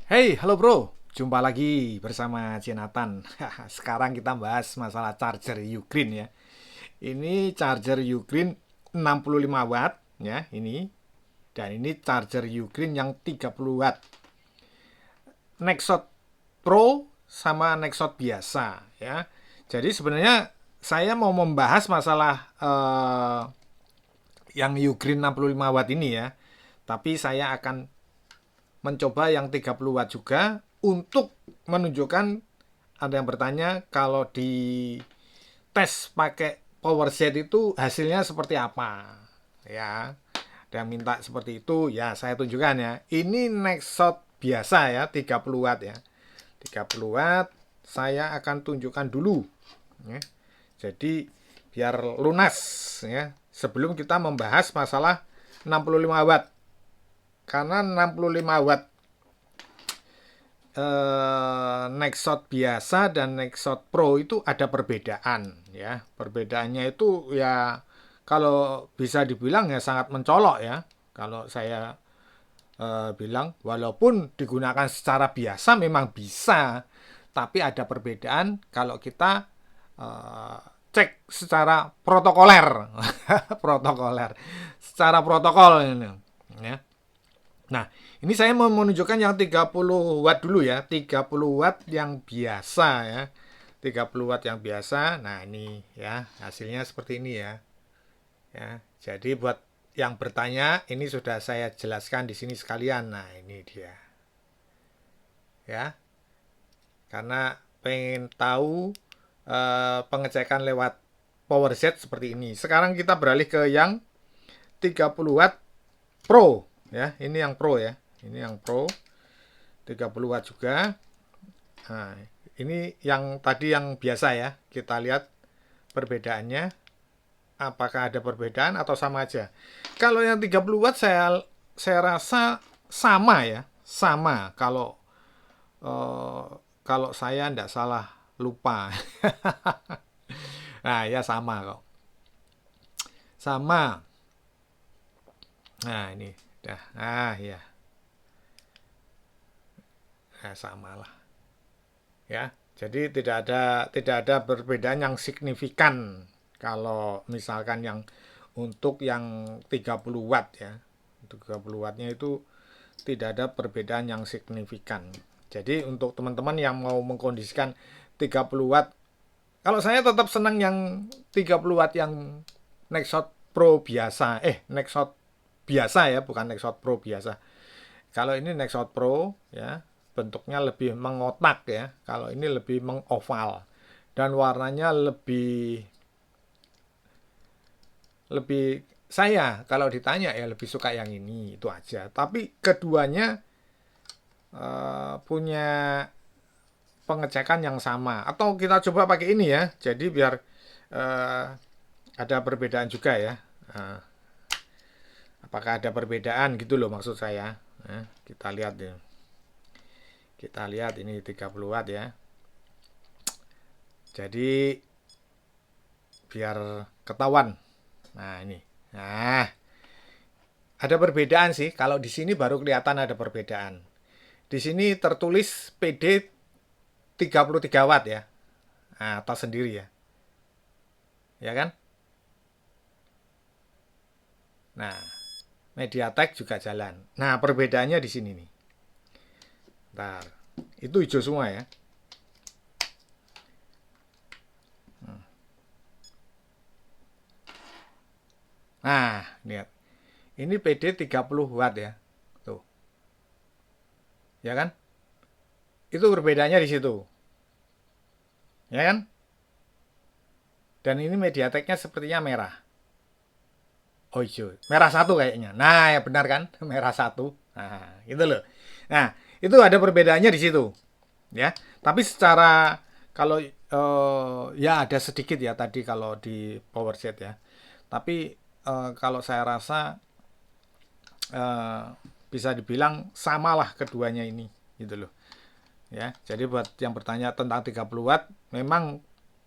Hey, halo bro. Jumpa lagi bersama Jonathan. Sekarang kita bahas masalah charger Ukraine ya. Ini charger Ukraine 65 watt ya, ini. Dan ini charger Ukraine yang 30 watt. Nexot Pro sama Nexot biasa ya. Jadi sebenarnya saya mau membahas masalah yang Ukraine 65 watt ini ya. Tapi saya akan mencoba yang 30 watt juga untuk menunjukkan, ada yang bertanya kalau di tes pakai power set itu hasilnya seperti apa ya. Ada yang minta seperti itu ya, saya tunjukkan ya. Ini Nexot biasa ya, 30 watt ya. 30 watt saya akan tunjukkan dulu ya. Jadi biar lunas ya, sebelum kita membahas masalah 65 watt. Karena 65 watt Nexot biasa dan Nexot Pro itu ada perbedaan ya. Perbedaannya itu ya kalau bisa dibilang ya sangat mencolok ya. Kalau saya bilang walaupun digunakan secara biasa memang bisa, tapi ada perbedaan kalau kita eh, cek secara protokoler. Protokoler. Secara protokol ini ya. Nah, ini saya mau menunjukkan yang 30 watt dulu ya. 30 watt yang biasa ya. 30 watt yang biasa. Nah, ini ya, hasilnya seperti ini ya. Ya, jadi buat yang bertanya, ini sudah saya jelaskan di sini sekalian. Nah, ini dia. Ya, karena pengen tahu pengecekan lewat power set seperti ini. Sekarang kita beralih ke yang 30 watt Pro ya. Ini yang Pro ya. Ini yang Pro 30 watt juga. Nah, ini yang tadi yang biasa ya. Kita lihat perbedaannya. Apakah ada perbedaan atau sama aja? Kalau yang 30 watt saya rasa sama ya. Sama kalau eh, kalau saya tidak salah lupa. Nah, ya sama kok. Sama. Nah, ini dah. Ah, ya. Nah, sama lah. Ya. Jadi tidak ada perbedaan yang signifikan kalau misalkan yang untuk yang 30 watt ya. Untuk 30 wattnya itu tidak ada perbedaan yang signifikan. Jadi untuk teman-teman yang mau mengkondisikan 30 watt, kalau saya tetap senang yang 30 watt yang Nexot Pro biasa. Nexot biasa ya, bukan Nexot Pro biasa. Kalau ini Nexot Pro ya, bentuknya lebih mengotak ya. Kalau ini lebih mengoval dan warnanya lebih lebih saya kalau ditanya ya lebih suka yang ini itu aja. Tapi keduanya punya pengecekan yang sama. Atau kita coba pakai ini ya. Jadi biar uh, ada perbedaan juga ya. Uh, apakah ada perbedaan gitu loh maksud saya. Kita lihat ya. Kita lihat ini 30 watt ya. Jadi biar ketahuan. Nah, ini. Nah, ada perbedaan sih. Kalau di sini baru kelihatan ada perbedaan. Di sini tertulis PD 33 watt ya. Nah, atas sendiri ya. Ya kan? Nah, MediaTek juga jalan. Nah, perbedaannya di sini nih. Bentar. Itu hijau semua ya. Nah, lihat. Ini PD 30 watt ya. Tuh. Ya kan? Itu perbedaannya di situ. Ya kan? Dan ini MediaTeknya sepertinya merah. Oh hijau. Merah satu kayaknya. Nah, ya benar kan? Merah satu. Nah, itu loh. Nah, itu ada perbedaannya di situ. Ya. Tapi secara kalau ya ada sedikit ya tadi kalau di power set ya. Tapi kalau saya rasa eh, bisa dibilang samalah keduanya ini gitu loh. Ya, jadi buat yang bertanya tentang 30 watt, memang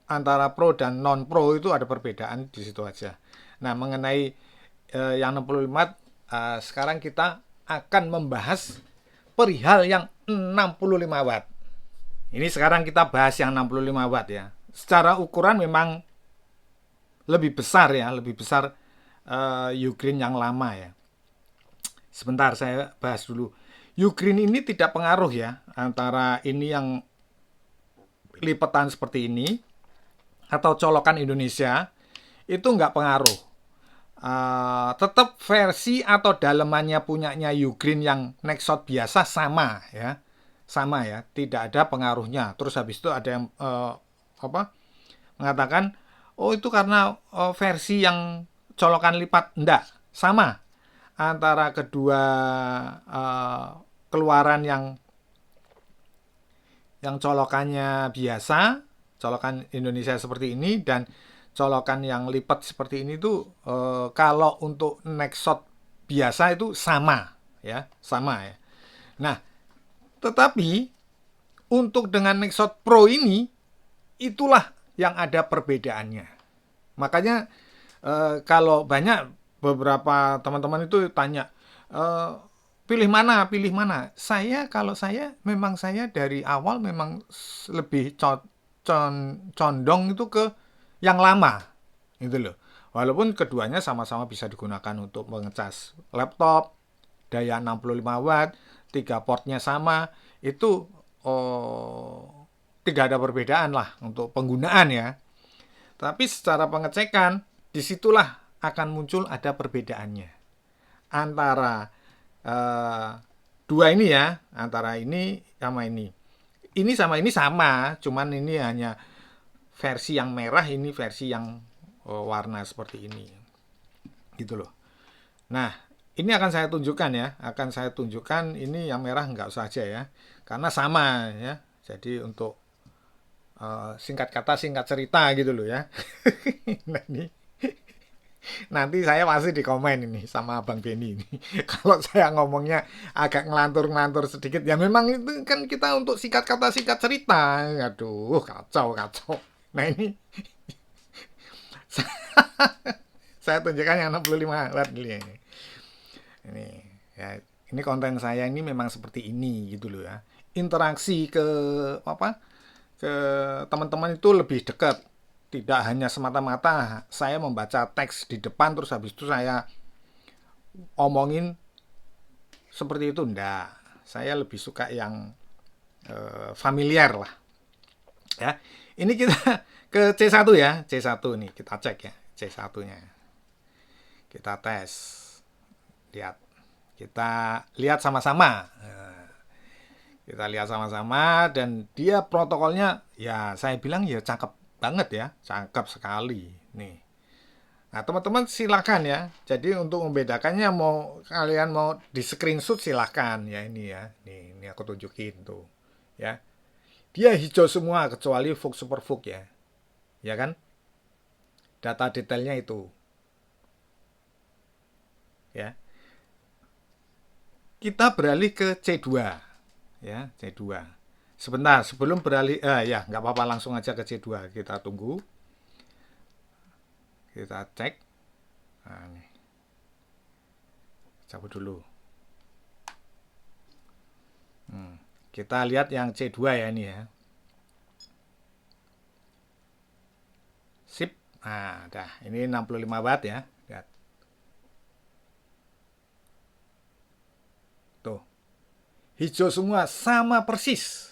antara pro dan non pro itu ada perbedaan di situ aja. Nah, mengenai yang 65 watt, sekarang kita akan membahas perihal yang 65 watt. Ini sekarang kita bahas yang 65 watt ya. Secara ukuran memang lebih besar ya, lebih besar Ugreen yang lama ya. Sebentar saya bahas dulu. Ugreen ini tidak pengaruh ya antara ini yang lipatan seperti ini atau colokan Indonesia, itu nggak pengaruh. Tetap versi atau dalemannya punyanya Ugreen yang Nexshot biasa sama ya, tidak ada pengaruhnya. Terus habis itu ada yang mengatakan oh itu karena versi yang colokan lipat, enggak, sama antara kedua keluaran yang colokannya biasa, colokan Indonesia seperti ini dan colokan yang lipat seperti ini tuh kalau untuk Nexshot biasa itu sama ya. Nah, tetapi untuk dengan Nexshot Pro ini itulah yang ada perbedaannya. Makanya kalau banyak beberapa teman-teman itu tanya pilih mana. Kalau saya memang dari awal memang lebih condong itu ke yang lama gitu loh. Walaupun keduanya sama-sama bisa digunakan untuk mengecas laptop, daya 65 watt, 3 portnya sama, itu tidak ada perbedaan lah untuk penggunaan ya. Tapi secara pengecekan, disitulah akan muncul ada perbedaannya antara dua ini ya, antara ini sama ini. Ini sama ini sama, cuman ini hanya versi yang merah, ini versi yang warna seperti ini. Gitu loh. Nah, ini akan saya tunjukkan ya, ini yang merah nggak usah aja ya, karena sama ya. Jadi untuk singkat kata singkat cerita gitu loh ya. Nah ini nanti saya pasti di komen ini sama Abang Benny ini. Kalau saya ngomongnya agak ngelantur sedikit, ya memang itu kan kita untuk singkat kata singkat cerita. Aduh, kacau. Nah ini saya tunjukkan yang 65 watt dulu ya. Ini ya, ini konten saya ini memang seperti ini gitu loh ya. Interaksi ke teman-teman itu lebih dekat. Tidak hanya semata-mata saya membaca teks di depan terus habis itu saya omongin seperti itu, enggak. Saya lebih suka yang familiar lah. Ya. Ini kita ke C1 ya. C1 nih kita cek ya. C1-nya. Kita tes. Lihat. Kita lihat sama-sama. Kita lihat sama-sama dan dia protokolnya ya saya bilang ya cakep banget ya, cakep sekali nih. Nah teman-teman silakan ya. Jadi untuk membedakannya kalian mau di screenshot silakan ya ini ya. Ini aku tunjukin tuh ya. Dia hijau semua kecuali Vogue Super Vogue ya. Ya kan? Data detailnya itu. Ya. Kita beralih ke C2 ya, C2. Sebentar, sebelum beralih, ya nggak apa-apa langsung aja ke C2. Kita tunggu. Kita cek. Nah, nih. Cabut dulu. Kita lihat yang C2 ya ini ya. Sip. Nah, dah. Ini 65 watt ya. Lihat. Tuh. Hijau semua sama persis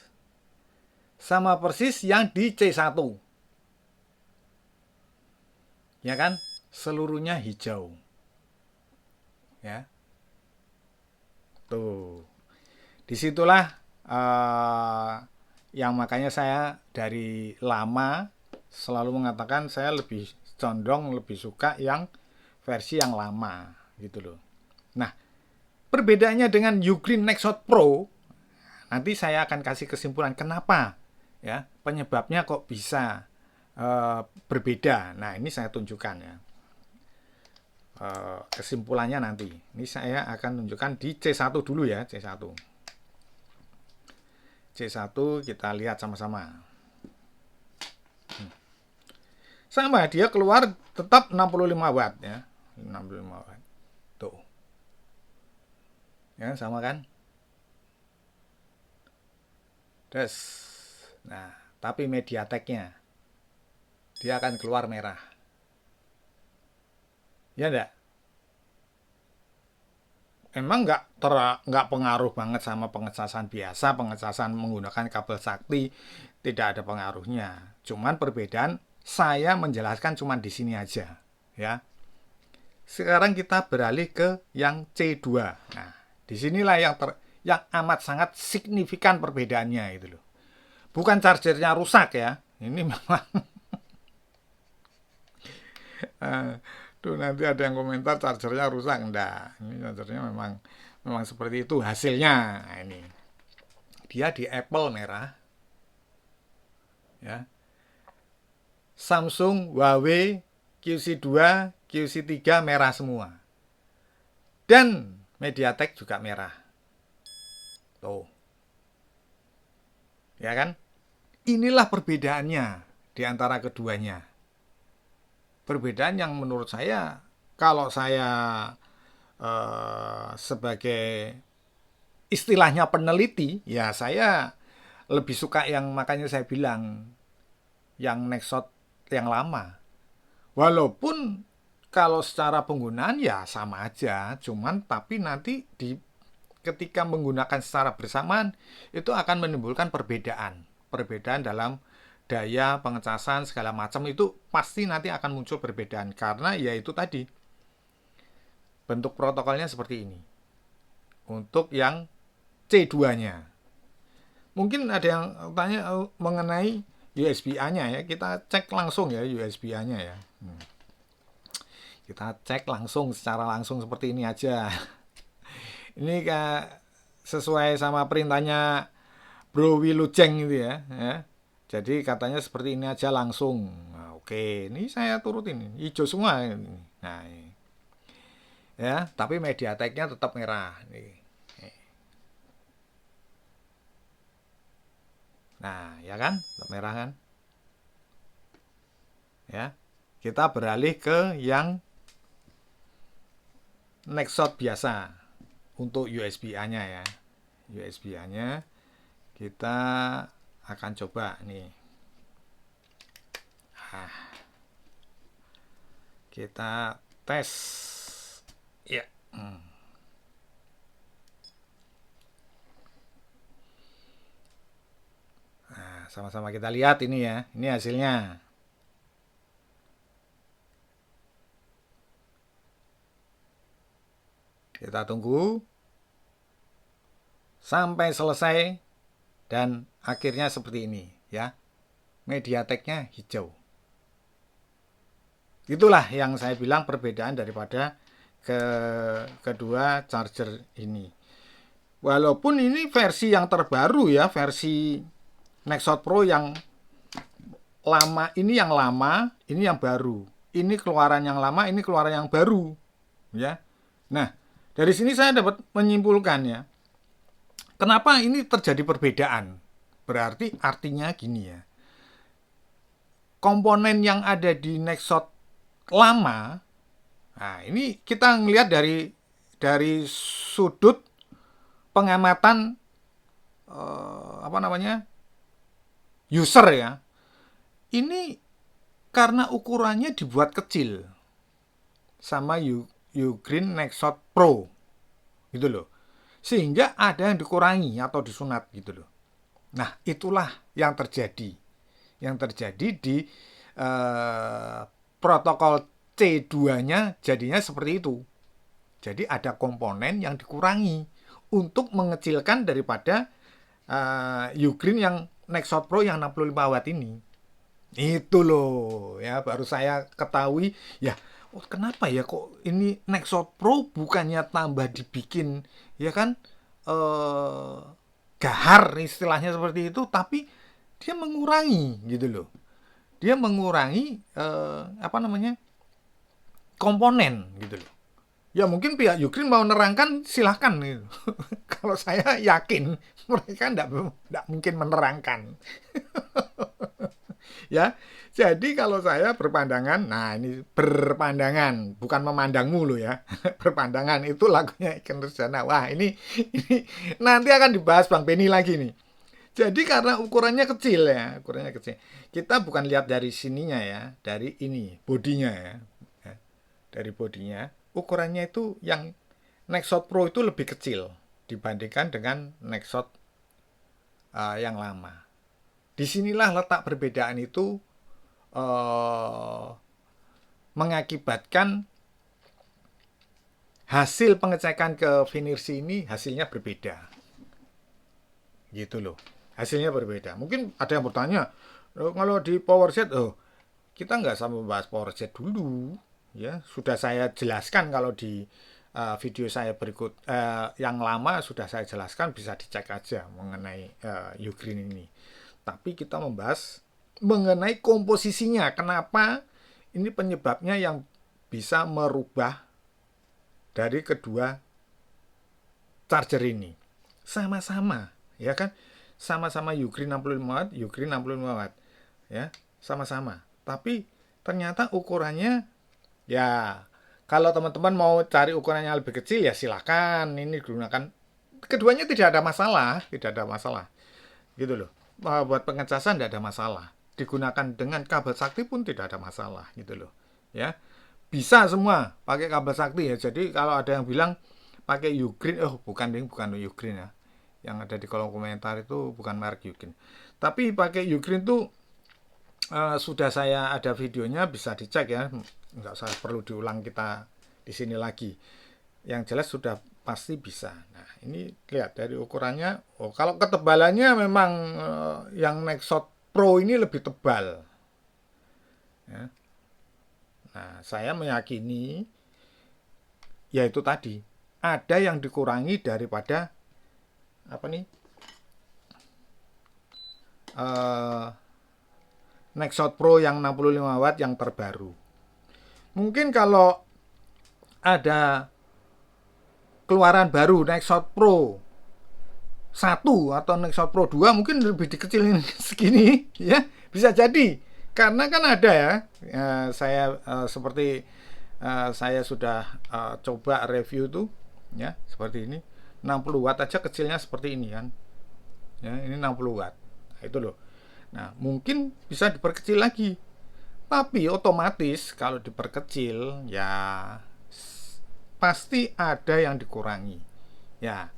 yang di C1. Ya kan? Seluruhnya hijau. Ya. Tuh. Disitulah yang makanya saya dari lama selalu mengatakan saya lebih condong, lebih suka yang versi yang lama gitu loh. Nah, perbedaannya dengan Ugreen Nexshot Pro, nanti saya akan kasih kesimpulan kenapa ya penyebabnya kok bisa berbeda. Nah ini saya tunjukkan ya kesimpulannya nanti. Ini saya akan tunjukkan di C1 dulu ya. C1 kita lihat sama-sama. Sama dia keluar tetap 65 watt ya. 65 watt. Tuh. Ya sama kan? Terus, nah, tapi MediaTek-nya dia akan keluar merah. Ya enggak? Emang nggak pengaruh banget sama pengecasan biasa, pengecasan menggunakan kabel sakti tidak ada pengaruhnya. Cuman perbedaan saya menjelaskan cuman di sini aja, ya. Sekarang kita beralih ke yang C2. Nah, disinilah yang amat sangat signifikan perbedaannya itu loh. Bukan chargernya rusak ya. Ini memang tuh nanti ada yang komentar chargernya rusak. Enggak, ini chargernya memang memang seperti itu hasilnya. Nah, ini dia di Apple merah, ya. Samsung, Huawei, QC2, QC3 merah semua. Dan MediaTek juga merah. Tuh. Ya kan? Inilah perbedaannya di antara keduanya. Perbedaan yang menurut saya, kalau saya sebagai istilahnya peneliti, ya saya lebih suka yang makanya saya bilang yang Nexot yang lama. Walaupun kalau secara penggunaan ya sama aja, cuman tapi nanti ketika menggunakan secara bersamaan itu akan menimbulkan perbedaan. Perbedaan dalam daya pengecasan segala macam itu pasti nanti akan muncul perbedaan karena ya itu tadi bentuk protokolnya seperti ini. Untuk yang C2-nya. Mungkin ada yang tanya mengenai USB-A-nya ya. Kita cek langsung ya USB-A-nya ya. Kita cek langsung secara langsung seperti ini aja. Ini sesuai sama perintahnya Bro Wilujeng itu ya. Jadi katanya seperti ini aja langsung. Nah, oke, ini saya turutin. Hijau semua ini. Nah, ini. Ya, tapi MediaTek-nya tetap merah. Nah, ya kan? Tetap merah kan? Ya. Kita beralih ke yang Nexot biasa untuk USB-A-nya ya. USB-A-nya kita akan coba nih. Kita tes. Ya. Nah, sama-sama kita lihat ini ya. Ini hasilnya. Kita tunggu sampai selesai dan akhirnya seperti ini ya. MediaTek-nya hijau. Itulah yang saya bilang perbedaan daripada kedua charger ini. Walaupun ini versi yang terbaru ya, versi Nexot Pro yang lama, ini yang lama, ini yang baru. Ini keluaran yang lama, ini keluaran yang baru. Ya. Nah, dari sini saya dapat menyimpulkan ya. Kenapa ini terjadi perbedaan? Berarti artinya gini ya. Komponen yang ada di Nexot lama, nah ini kita ngelihat dari sudut pengamatan user ya. Ini karena ukurannya dibuat kecil sama Ugreen Nexot Pro gitu loh, sehingga ada yang dikurangi atau disunat gitu loh. Nah itulah yang terjadi di protokol C2-nya jadinya seperti itu. Jadi ada komponen yang dikurangi untuk mengecilkan daripada Ugreen yang Nexot Pro yang 65 watt ini. Itu loh ya, baru saya ketahui ya. Oh, kenapa ya kok ini Nexot Pro bukannya tambah dibikin ya kan gahar istilahnya seperti itu, tapi dia mengurangi gitu loh. Dia mengurangi komponen gitu loh. Ya mungkin pihak Ugreen mau menerangkan silahkan gitu. Kalau saya yakin mereka tidak mungkin menerangkan. Ya, jadi kalau saya berpandangan, nah ini berpandangan, bukan memandangmu loh ya. Berpandangan itu lagunya Ikke Nurjanah. Wah ini nanti akan dibahas Bang Benny lagi nih. Jadi karena ukurannya kecil ya, ukurannya kecil. Kita bukan lihat dari sininya ya, dari ini bodinya ya. Ya, dari bodinya, ukurannya itu yang Nexshot Pro itu lebih kecil dibandingkan dengan Nexshot yang lama. Disinilah letak perbedaan itu mengakibatkan hasil pengecekan ke Finersi ini hasilnya berbeda. Gitu loh. Hasilnya berbeda. Mungkin ada yang bertanya, kalau di PowerShell, kita nggak sama membahas PowerShell dulu. Ya, sudah saya jelaskan kalau di video saya berikut yang lama sudah saya jelaskan, bisa dicek aja mengenai Ugreen ini. Tapi kita membahas mengenai komposisinya. Kenapa ini penyebabnya yang bisa merubah dari kedua charger ini. Sama-sama, ya kan? Sama-sama Ugreen 65 watt, Ugreen 65 watt. Ya, sama-sama. Tapi ternyata ukurannya ya kalau teman-teman mau cari ukurannya lebih kecil ya silakan. Ini digunakan. Keduanya tidak ada masalah, tidak ada masalah. Gitu loh. Buat pengecasan tidak ada masalah. Digunakan dengan kabel sakti pun tidak ada masalah, gitu loh. Ya. Bisa semua pakai kabel sakti ya. Jadi kalau ada yang bilang pakai Ugreen, bukan Ugreen ya. Yang ada di kolom komentar itu bukan merek Ugreen. Tapi pakai Ugreen tuh sudah saya ada videonya, bisa dicek ya. Nggak usah perlu diulang kita di sini lagi. Yang jelas sudah pasti bisa. Nah, ini lihat dari ukurannya. Kalau ketebalannya memang yang Nexshot Pro ini lebih tebal. Ya. Nah, saya meyakini yaitu tadi ada yang dikurangi daripada Nexshot Pro yang 65 watt yang terbaru. Mungkin kalau ada keluaran baru Nexshot Pro 1 atau Nexshot Pro 2 mungkin lebih dikecilin segini ya, bisa jadi. Karena kan ada ya, saya seperti saya sudah coba review tuh ya, seperti ini 60 watt aja kecilnya seperti ini kan. Ya, ini 60 watt. Nah, itu loh. Nah, mungkin bisa diperkecil lagi. Tapi otomatis kalau diperkecil ya pasti ada yang dikurangi. Ya.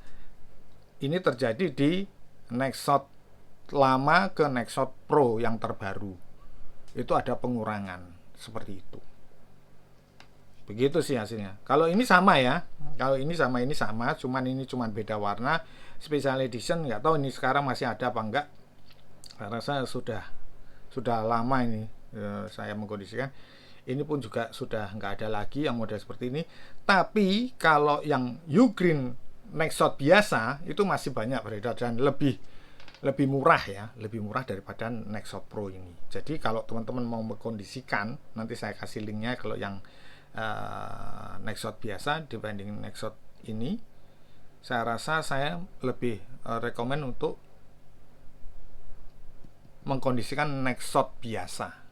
Ini terjadi di Nexshot lama ke Nexshot Pro yang terbaru. Itu ada pengurangan seperti itu. Begitu sih hasilnya. Kalau ini sama ya. Kalau ini sama, cuman ini cuman beda warna. Special Edition nggak tahu ini sekarang masih ada apa enggak. Karena saya sudah lama ini saya mengkondisikan. Ini pun juga sudah nggak ada lagi yang model seperti ini. Tapi kalau yang Ugreen Nexshot biasa itu masih banyak beredar dan lebih murah ya, lebih murah daripada Nexshot Pro ini. Jadi kalau teman-teman mau mengkondisikan, nanti saya kasih linknya kalau yang Nexshot biasa dibanding Nexshot ini, saya rasa saya lebih rekomen untuk mengkondisikan Nexshot biasa.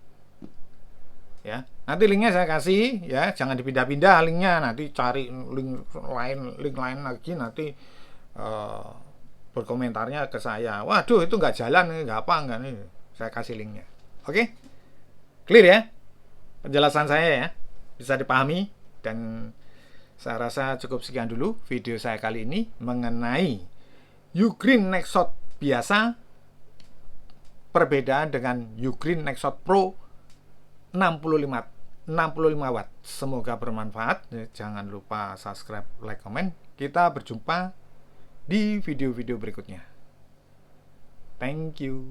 Ya, nanti linknya saya kasih ya, jangan dipindah-pindah linknya, nanti cari link lain lagi nanti berkomentarnya ke saya, waduh itu nggak jalan, nggak nih, saya kasih linknya. Oke, clear ya penjelasan saya ya, bisa dipahami. Dan saya rasa cukup sekian dulu video saya kali ini mengenai Ugreen Nexshot biasa, perbedaan dengan Ugreen Nexshot Pro 65 watt. Semoga bermanfaat. Jangan lupa subscribe, like, komen. Kita berjumpa di video-video berikutnya. Thank you.